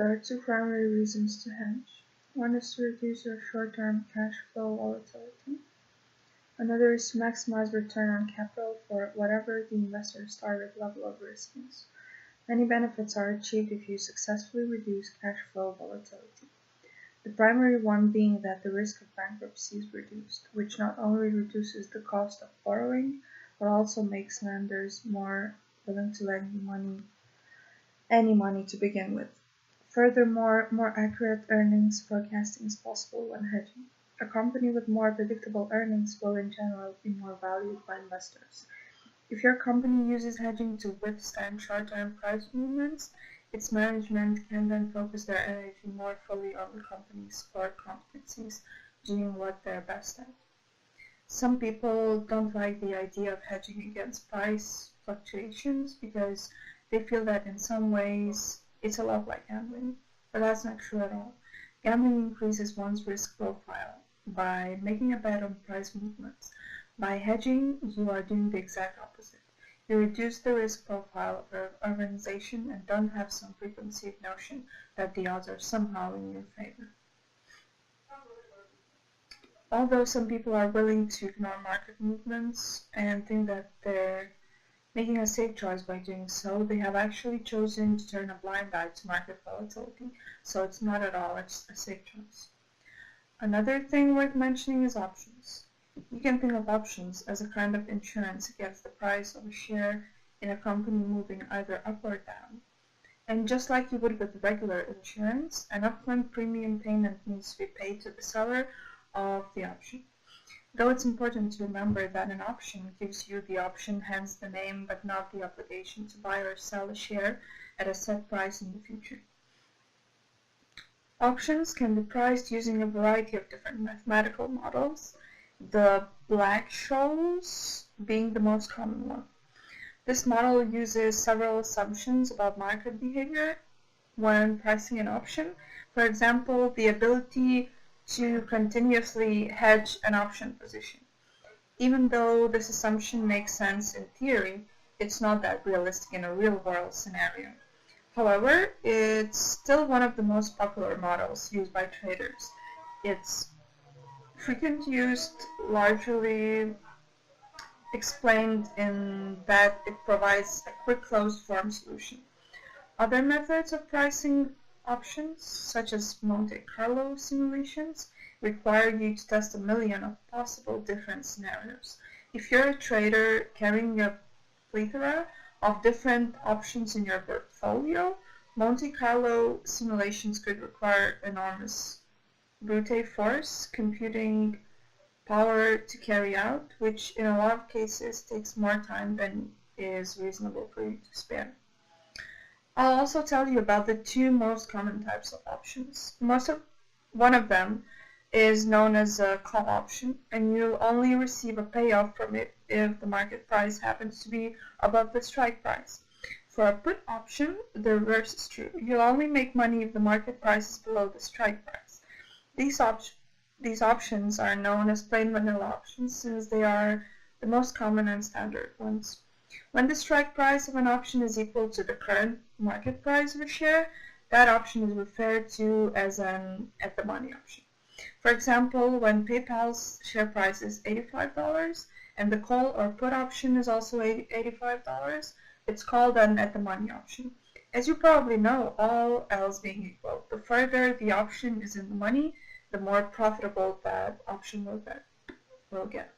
There are two primary reasons to hedge. One is to reduce your short-term cash flow volatility. Another is to maximize return on capital for whatever the investor's target level of risk is. Many benefits are achieved if you successfully reduce cash flow volatility. The primary one being that the risk of bankruptcy is reduced, which not only reduces the cost of borrowing, but also makes lenders more willing to lend you any money to begin with. Furthermore, more accurate earnings forecasting is possible when hedging. A company with more predictable earnings will in general be more valued by investors. If your company uses hedging to withstand short-term price movements, its management can then focus their energy more fully on the company's core competencies, doing what they're best at. Some people don't like the idea of hedging against price fluctuations because they feel that in some ways it's a lot like gambling, but that's not true at all. Gambling increases one's risk profile by making a bet on price movements. By hedging, you are doing the exact opposite. You reduce the risk profile of your organization and don't have some preconceived notion that the odds are somehow in your favor. Although some people are willing to ignore market movements and think that they're making a safe choice by doing so, they have actually chosen to turn a blind eye to market volatility, so it's not at all a safe choice. Another thing worth mentioning is options. You can think of options as a kind of insurance against the price of a share in a company moving either up or down. And just like you would with regular insurance, an upfront premium payment needs to be paid to the seller of the option. Though it's important to remember that an option gives you the option, hence the name, but not the obligation to buy or sell a share at a set price in the future. Options can be priced using a variety of different mathematical models, the Black-Scholes being the most common one. This model uses several assumptions about market behavior when pricing an option. For example, the ability to continuously hedge an option position. Even though this assumption makes sense in theory, it's not that realistic in a real-world scenario. However, it's still one of the most popular models used by traders. It's frequently used, largely explained in that it provides a quick closed-form solution. Other methods of pricing options, such as Monte Carlo simulations, require you to test a million of possible different scenarios. If you're a trader carrying a plethora of different options in your portfolio, Monte Carlo simulations could require enormous brute force computing power to carry out, which in a lot of cases takes more time than is reasonable for you to spare. I'll also tell you about the two most common types of options. One of them is known as a call option, and you'll only receive a payoff from it if the market price happens to be above the strike price. For a put option, the reverse is true. You'll only make money if the market price is below the strike price. These options are known as plain vanilla options since they are the most common and standard ones. When the strike price of an option is equal to the current market price of a share, that option is referred to as an at-the-money option. For example, when PayPal's share price is $85 and the call or put option is also $85, it's called an at-the-money option. As you probably know, all else being equal, the further the option is in the money, the more profitable that option will get.